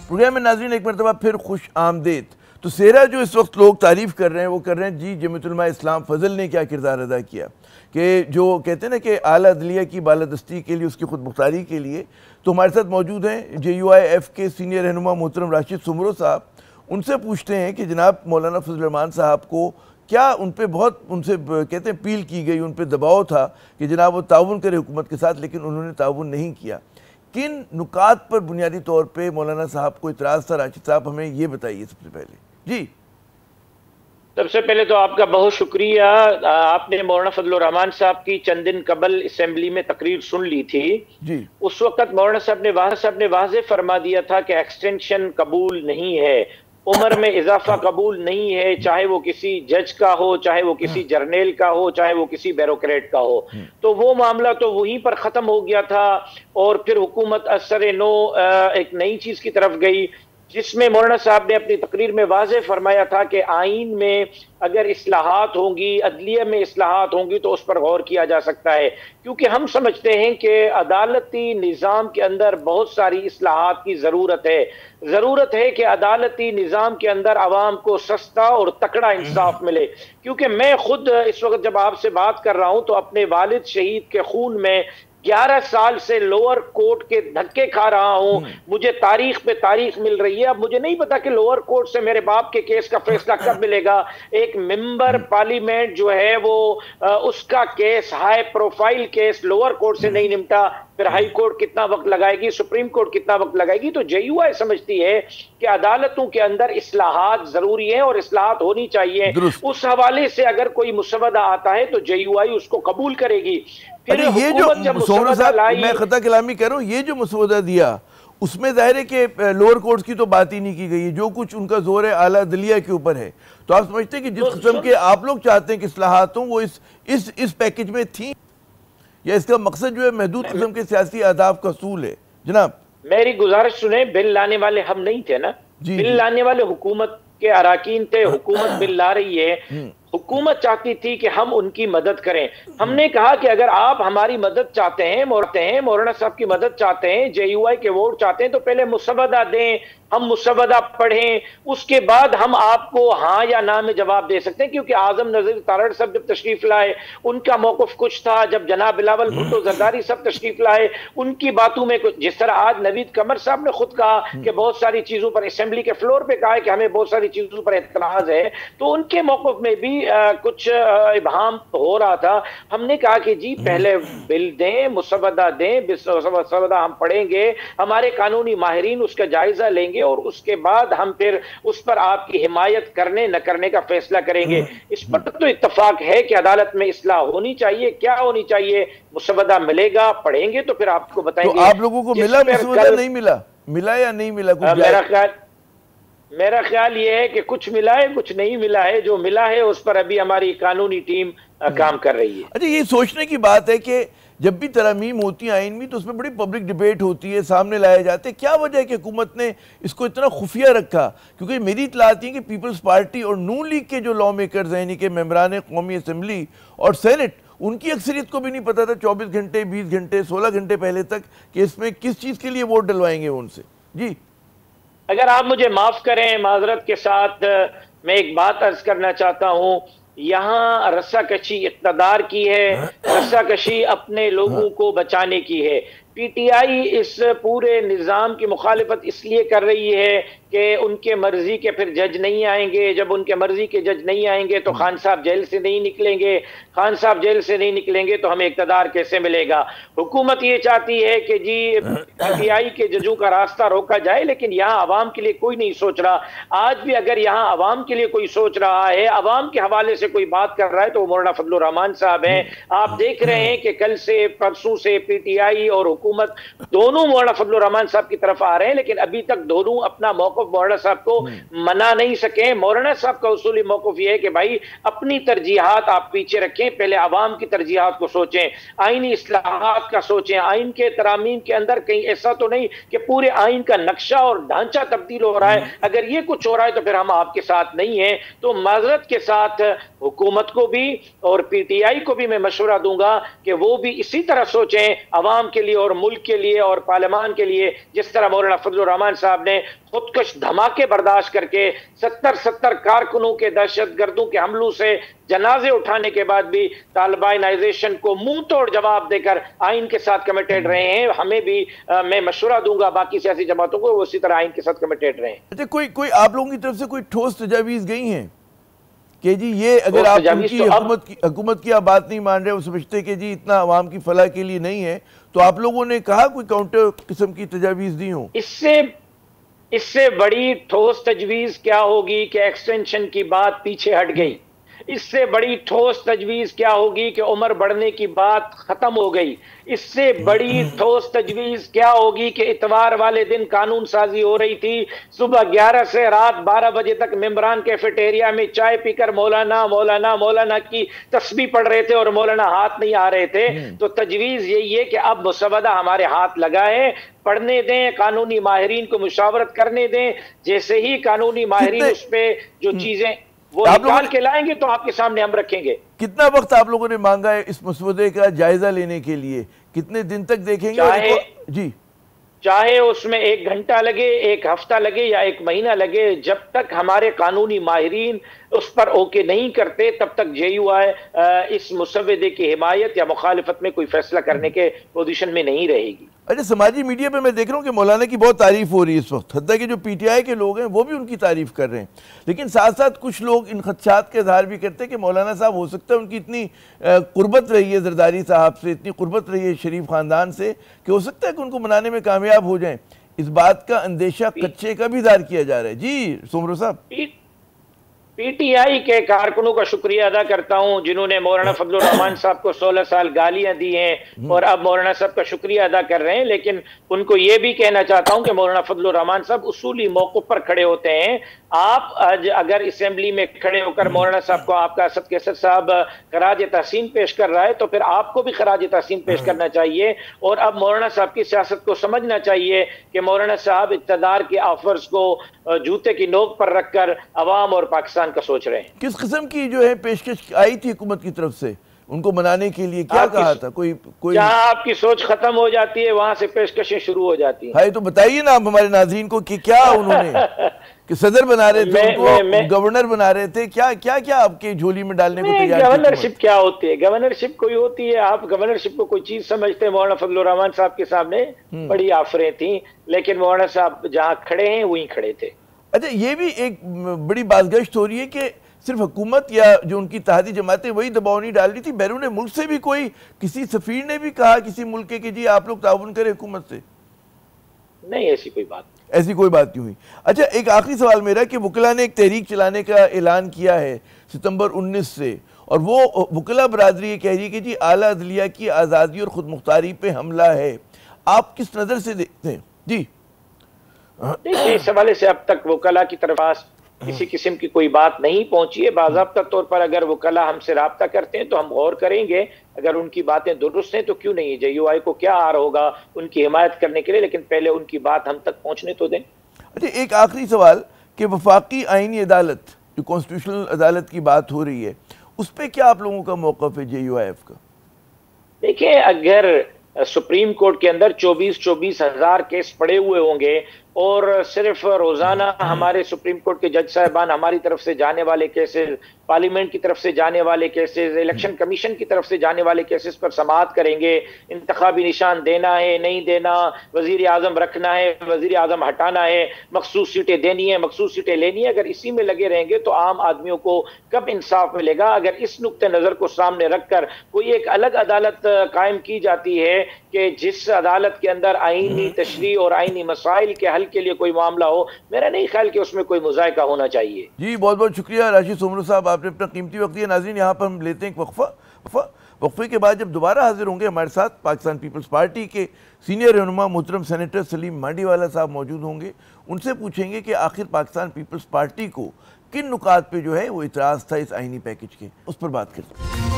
Programme میں ناظرین ایک مرتبہ پھر خوش آمدید۔ تو سیرا جو اس وقت لوگ تعریف کر رہے ہیں وہ کر رہے ہیں جی جمعیت علماء اسلام فضل نے کیا کردار ادا کیا، کہ جو کہتے ہیں نا کہ اعلیٰ عدلیہ کی بالادستی کے لیے، اس کی خود مختاری کے لیے۔ تو ہمارے ساتھ موجود ہیں JUIF کے سینئر رہنما محترم راشد سمرو صاحب۔ ان سے پوچھتے ہیں کہ جناب مولانا فضل الرحمان صاحب کو کیا ان پہ بہت ان سے کہتے ہیں اپیل کی گئی، ان پہ دباؤ تھا کہ جناب وہ تعاون کرے حکومت کے ساتھ، لیکن انہوں نے تعاون نہیں کیا۔ کن نکات پر بنیادی طور پہ مولانا صاحب کو اعتراض تھا؟ راشد صاحب ہمیں یہ بتائیے سب سے پہلے۔ جی سب سے پہلے تو آپ کا بہت شکریہ۔ آپ نے مولانا فضل الرحمان صاحب کی چند دن قبل اسمبلی میں تقریر سن لی تھی جی اس وقت مولانا صاحب نے واضح فرما دیا تھا کہ ایکسٹینشن قبول نہیں ہے، عمر میں اضافہ قبول نہیں ہے، چاہے وہ کسی جج کا ہو، چاہے وہ کسی جرنیل کا ہو، چاہے وہ کسی بیوروکریٹ کا ہو۔ تو وہ معاملہ تو وہیں پر ختم ہو گیا تھا، اور پھر حکومت اثر نو ایک نئی چیز کی طرف گئی، جس میں مولانا صاحب نے اپنی تقریر میں واضح فرمایا تھا کہ آئین میں اگر اصلاحات ہوں گی، عدلیہ میں اصلاحات ہوں گی تو اس پر غور کیا جا سکتا ہے، کیونکہ ہم سمجھتے ہیں کہ عدالتی نظام کے اندر بہت ساری اصلاحات کی ضرورت ہے کہ عدالتی نظام کے اندر عوام کو سستا اور تکڑا انصاف ملے۔ کیونکہ میں خود اس وقت جب آپ سے بات کر رہا ہوں تو اپنے والد شہید کے خون میں 11 سال سے لوور کورٹ کے دھکے کھا رہا ہوں، مجھے تاریخ پہ تاریخ مل رہی ہے۔ اب مجھے نہیں پتا کہ لوور کورٹ سے میرے باپ کے کیس کا فیصلہ کب ملے گا۔ ایک ممبر پارلیمنٹ جو ہے وہ اس کا case, high profile case, lower court سے نہیں نمٹا، پھر ہائی کورٹ کتنا وقت لگائے گی، سپریم کورٹ کتنا وقت لگائے گی۔ تو JUI سمجھتی ہے کہ عدالتوں کے اندر اصلاحات ضروری ہیں اور اصلاحات ہونی چاہیے۔ اس حوالے سے اگر کوئی مسودہ آتا ہے تو JUI اس کو قبول کرے گی۔ یہ جو سمرو صاحب میں خطا کلامی کہہ رہا ہوں، یہ جو مسودہ دیا اس میں ظاہر ہے کہ لوور کورٹس کی تو بات ہی نہیں کی گئی، جو کچھ ان کا زور ہے اعلیٰ عدلیہ کے اوپر ہے۔ تو آپ سمجھتے ہیں کہ جس قسم کے آپ لوگ چاہتے ہیں کہ اصلاحات ہوں وہ اس پیکج میں تھیں، یا اس کا مقصد جو ہے محدود قسم کے سیاسی اہداف کا حصول ہے؟ جناب میری گزارش سنیں، بل لانے والے ہم نہیں تھے نا، بل لانے والے حکومت کے اراکین تھے۔ حکومت بل لا رہی ہے، حکومت چاہتی تھی کہ ہم ان کی مدد کریں۔ ہم نے کہا کہ اگر آپ ہماری مدد چاہتے ہیں، مولانا صاحب کی مدد چاہتے ہیں، JUI کے ووٹ چاہتے ہیں، تو پہلے مسودہ دیں، ہم مسودہ پڑھیں، اس کے بعد ہم آپ کو ہاں یا نہ میں جواب دے سکتے ہیں۔ کیونکہ اعظم نذیر تارڑ صاحب جب تشریف لائے ان کا موقف کچھ تھا، جب جناب بلاول بھٹو زرداری صاحب تشریف لائے ان کی باتوں میں کچھ، جس طرح آج نوید قمر صاحب نے خود کہا کہ بہت ساری چیزوں پر اسمبلی کے فلور پہ کہا ہے کہ ہمیں بہت ساری چیزوں پر اعتراض ہے، تو ان کے موقف میں بھی کچھ ابہام ہو رہا تھا۔ ہم نے کہا کہ جی پہلے بل دیں، مسودہ دیں، مسودہ ہم پڑھیں گے، ہمارے قانونی ماہرین اس کا جائزہ لیں گے، اور اس کے بعد ہم پھر اس پر آپ کی حمایت کرنے نہ کرنے کا فیصلہ کریں گے۔ اس پر تو اتفاق ہے کہ عدالت میں اصلاح ہونی چاہیے۔ کیا ہونی چاہیے؟ مسودہ ملے گا، پڑھیں گے تو پھر آپ کو بتائیں گے۔ تو آپ لوگوں کو ملا مسودہ؟ نہیں ملا؟ ملا یا نہیں ملا؟ میرا خیال یہ ہے کہ کچھ ملا ہے، کچھ نہیں ملا ہے۔ جو ملا ہے اس پر ابھی ہماری قانونی ٹیم کام کر رہی ہے۔ اچھا، یہ سوچنے کی بات ہے کہ جب بھی ترامیم ہوتی ہیں آئین میں تو اس میں بڑی پبلک ڈیبیٹ ہوتی ہے، سامنے لائے جاتے ہیں۔ کیا وجہ ہے کہ حکومت نے اس کو اتنا خفیہ رکھا؟ کیونکہ میری اطلاعات یہ کہ پیپلز پارٹی اور نون لیگ کے جو لا میکرز ہیں، یعنی کہ ممبران قومی اسمبلی اور سینٹ، ان کی اکثریت کو بھی نہیں پتا تھا 24 گھنٹے، 20 گھنٹے، 16 گھنٹے پہلے تک کہ اس میں کس چیز کے لیے ووٹ ڈلوائیں گے ان سے۔ جی اگر آپ مجھے معاف کریں، معذرت کے ساتھ میں ایک بات عرض کرنا چاہتا ہوں۔ یہاں رسہ کشی اقتدار کی ہے، رسہ کشی اپنے لوگوں کو بچانے کی ہے۔ PTI اس پورے نظام کی مخالفت اس لیے کر رہی ہے کہ ان کے مرضی کے پھر جج نہیں آئیں گے۔ جب ان کے مرضی کے جج نہیں آئیں گے تو خان صاحب جیل سے نہیں نکلیں گے، خان صاحب جیل سے نہیں نکلیں گے تو ہمیں اقتدار کیسے ملے گا؟ حکومت یہ چاہتی ہے کہ جی PTI کے ججوں کا راستہ روکا جائے، لیکن یہاں عوام کے لیے کوئی نہیں سوچ رہا۔ آج بھی اگر یہاں عوام کے لیے کوئی سوچ رہا ہے، عوام کے حوالے سے کوئی بات کر رہا ہے، تو وہ مولانا فضل الرحمان صاحب ہیں۔ آپ دیکھ رہے ہیں کہ کل سے، پرسوں سے PTI اور حکومت دونوں مولانا فضل الرحمان صاحب کی طرف آ رہے ہیں، لیکن ابھی تک دونوں اپنا موقف مولانا صاحب کو منا نہیں سکے۔ مولانا صاحب کا اصولی موقف یہ ہے کہ بھائی اپنی ترجیحات آپ پیچھے رکھیں، پہلے عوام کی ترجیحات کو سوچیں، آئینی اصلاحات کا سوچیں۔ آئین کے ترامیم کے اندر کہیں ایسا تو نہیں کہ پورے آئین کا نقشہ اور ڈھانچہ تبدیل ہو رہا ہے؟ اگر یہ کچھ ہو رہا ہے تو پھر ہم آپ کے ساتھ نہیں ہیں۔ تو معذرت کے ساتھ حکومت کو بھی اور PTI کو بھی میں مشورہ دوں گا کہ وہ بھی اسی طرح سوچیں، عوام کے لیے اور ملک کے لیے اور پارلیمان کے لیے، جس طرح مولانا فضل الرحمان صاحب نے خودکش دھماکے برداشت کر کے 70 کارکنوں کے دہشت گردوں کے حملوں سے جنازے اٹھانے کے بعد بھی طالبانائزیشن کو منہ توڑ جواب دے کر آئین کے ساتھ کمیٹیڈ رہے ہیں، ہمیں بھی میں مشورہ دوں گا باقی سیاسی جماعتوں کو وہ اسی طرح آئین کے ساتھ کمیٹیڈ رہے ہیں۔ اچھا، کوئی آپ لوگوں کی طرف سے کوئی ٹھوس تجاویز گئی ہیں کہ جی یہ اگر آپ ان کی حکومت کی آپ بات نہیں مان رہے، وہ سمجھتے کہ جی اتنا عوام کی فلاح کے لیے نہیں ہے، تو آپ لوگوں نے کہا کوئی کاؤنٹر قسم کی تجاویز دی ہوں؟ اس سے بڑی ٹھوس تجویز کیا ہوگی کہ ایکسٹینشن کی بات پیچھے ہٹ گئی؟ اس سے بڑی ٹھوس تجویز کیا ہوگی کہ عمر بڑھنے کی بات ختم ہو گئی؟ اس سے بڑی ٹھوس تجویز کیا ہوگی کہ اتوار والے دن قانون سازی ہو رہی تھی، صبح 11 سے رات 12 بجے تک ممبران کیفیٹیریا میں چائے پی کر مولانا مولانا مولانا کی تسبیح پڑھ رہے تھے اور مولانا ہاتھ نہیں آ رہے تھے؟ تو تجویز یہی ہے کہ اب مسودہ ہمارے ہاتھ لگائے، پڑھنے دیں، قانونی ماہرین کو مشاورت کرنے دیں، جیسے ہی قانونی ماہرین اس پہ جو چیزیں وہ نکال کے لائیں گے تو آپ کے سامنے ہم رکھیں گے۔ کتنا وقت آپ لوگوں نے مانگا ہے اس مسودے کا جائزہ لینے کے لیے؟ کتنے دن تک دیکھیں گے؟ جی، چاہے اس میں 1 گھنٹہ لگے، 1 ہفتہ لگے یا 1 مہینہ لگے، جب تک ہمارے قانونی ماہرین اس پر اوکے نہیں کرتے تب تک جے یو آئی اس مسودے کی حمایت یا مخالفت میں کوئی فیصلہ کرنے کے پوزیشن میں نہیں رہے گی۔ اچھا، سماجی میڈیا پہ میں دیکھ رہا ہوں کہ مولانا کی بہت تعریف ہو رہی ہے اس وقت، حتیٰ کہ جو پی ٹی آئی کے لوگ ہیں وہ بھی ان کی تعریف کر رہے ہیں، لیکن ساتھ ساتھ کچھ لوگ ان خدشات کا اظہار بھی کرتے ہیں کہ مولانا صاحب ہو سکتا ہے ان کی اتنی قربت رہی ہے زرداری صاحب سے، اتنی قربت رہی ہے شریف خاندان سے کہ ہو سکتا ہے کہ ان کو منانے میں کامیاب ہو جائیں۔ اس بات کا اندیشہ کچے کا بھی اظہار کیا جا رہا ہے۔ جی سومرو صاحب، پی ٹی آئی کے کارکنوں کا شکریہ ادا کرتا ہوں جنہوں نے مولانا فضل الرحمان صاحب کو 16 سال گالیاں دی ہیں اور اب مولانا صاحب کا شکریہ ادا کر رہے ہیں، لیکن ان کو یہ بھی کہنا چاہتا ہوں کہ مولانا فضل الرحمان صاحب اصولی موقف پر کھڑے ہوتے ہیں۔ آپ اگر اسمبلی میں کھڑے ہو کر مولانا صاحب کو آپ کا اسد کیسر صاحب خراج تحسین پیش کر رہا ہے تو پھر آپ کو بھی خراج تحسین پیش کرنا چاہیے، اور اب مولانا صاحب کی سیاست کو سمجھنا چاہیے کہ مولانا صاحب اقتدار کے آفرز کو جوتے کی نوک پر رکھ کر عوام اور پاکستان کا سوچ رہے ہیں۔ کس قسم کی جو ہے پیشکش آئی تھی حکومت کی طرف سے ان کو منانے کے لیے؟ کیا کہا تھا؟ کوئی جہاں آپ کی سوچ ختم ہو جاتی ہے وہاں سے پیشکشیں شروع ہو جاتی ہیں۔ بھائی تو بتائیے نا آپ ہمارے ناظرین کو کہ کیا انہوں نے کہ صدر بنا رہے تھے، ان کو گورنر بنا رہے تھے، کیا کیا آپ کے جھولی میں ڈالنے کو تیار تھے؟ گورنرشپ کیا ہوتی ہے؟ گورنرشپ کوئی ہوتی ہے؟ آپ گورنرشپ کو کوئی چیز سمجھتے ہیں؟ مولانا فضل الرحمان صاحب کے سامنے بڑی آفریں تھیں، لیکن مولانا صاحب جہاں کھڑے ہیں وہیں کھڑے تھے۔ اچھا، یہ بھی ایک بڑی بازگشت ہو رہی ہے کہ صرف حکومت یا جو ان کی اتحادی جماعتیں وہی دباؤ نہیں ڈال رہی تھی، بیرون ملک سے بھی کوئی کسی سفیر نے بھی کہا کسی ملک کے کہ جی آپ لوگ تعاون کریں حکومت سے؟ نہیں، ایسی کوئی بات نہیں ہوئی۔ اچھا، ایک آخری سوال میرا کہ وکلاء نے ایک تحریک چلانے کا اعلان کیا ہے ستمبر 19 سے، اور وہ وکلاء برادری یہ کہہ رہی ہے کہ جی اعلیٰ عدلیہ کی آزادی اور خود مختاری پہ حملہ ہے۔ آپ کس نظر سے دیکھتے ہیں؟ جی دیکھیں، اس حوالے سے اب تک وکلاء کی طرف کسی قسم کی کوئی بات نہیں پہنچی ہے۔ باضابطہ طور پر اگر وکلاء ہم سے رابطہ کرتے ہیں تو ہم غور کریں گے، اگر ان کی باتیں درست ہیں تو کیوں نہیں، جے یو آئی کو کیا آر ہوگا ان کی حمایت کرنے کے لیے، لیکن پہلے ان کی بات ہم تک پہنچنے تو دیں۔ اچھا، ایک آخری سوال کہ وفاقی آئینی عدالت جو کانسٹیٹیوشنل عدالت کی بات ہو رہی ہے، اس پہ کیا آپ لوگوں کا موقف ہے جے یو آئی ایف کا؟ دیکھیں، اگر سپریم کورٹ کے اندر 24 ہزار کیس پڑے ہوئے ہوں گے اور صرف روزانہ ہمارے سپریم کورٹ کے جج صاحبان ہماری طرف سے جانے والے کیسز، پارلیمنٹ کی طرف سے جانے والے کیسز، الیکشن کمیشن کی طرف سے جانے والے کیسز پر سماعت کریں گے، انتخابی نشان دینا ہے نہیں دینا، وزیر اعظم رکھنا ہے وزیر اعظم ہٹانا ہے، مخصوص سیٹیں دینی ہے مخصوص سیٹیں لینی ہے، اگر اسی میں لگے رہیں گے تو عام آدمیوں کو کب انصاف ملے گا؟ اگر اس نقطہ نظر کو سامنے رکھ کر کوئی ایک الگ عدالت قائم کی جاتی ہے کہ جس عدالت کے اندر آئینی تشریح اور آئینی مسائل کے حل کے لیے کوئی معاملہ ہو، میرا نہیں خیال کہ اس میں کوئی مذائقہ ہونا چاہیے۔ جی بہت بہت شکریہ راشد سومرو صاحب، آپ نے اپنا قیمتی وقت دیا۔ ناظرین، یہاں پر ہم لیتے ہیں ایک وقفے کے بعد جب دوبارہ حاضر ہوں گے ہمارے ساتھ پاکستان پیپلز پارٹی کے سینئر رہنما محترم سینیٹر سلیم مانڈی والا صاحب موجود ہوں گے۔ ان سے پوچھیں گے کہ آخر پاکستان پیپلز پارٹی کو کن نکات پہ جو ہے وہ اعتراض تھا اس آئینی پیکج کے، اس پر بات کرتے ہیں۔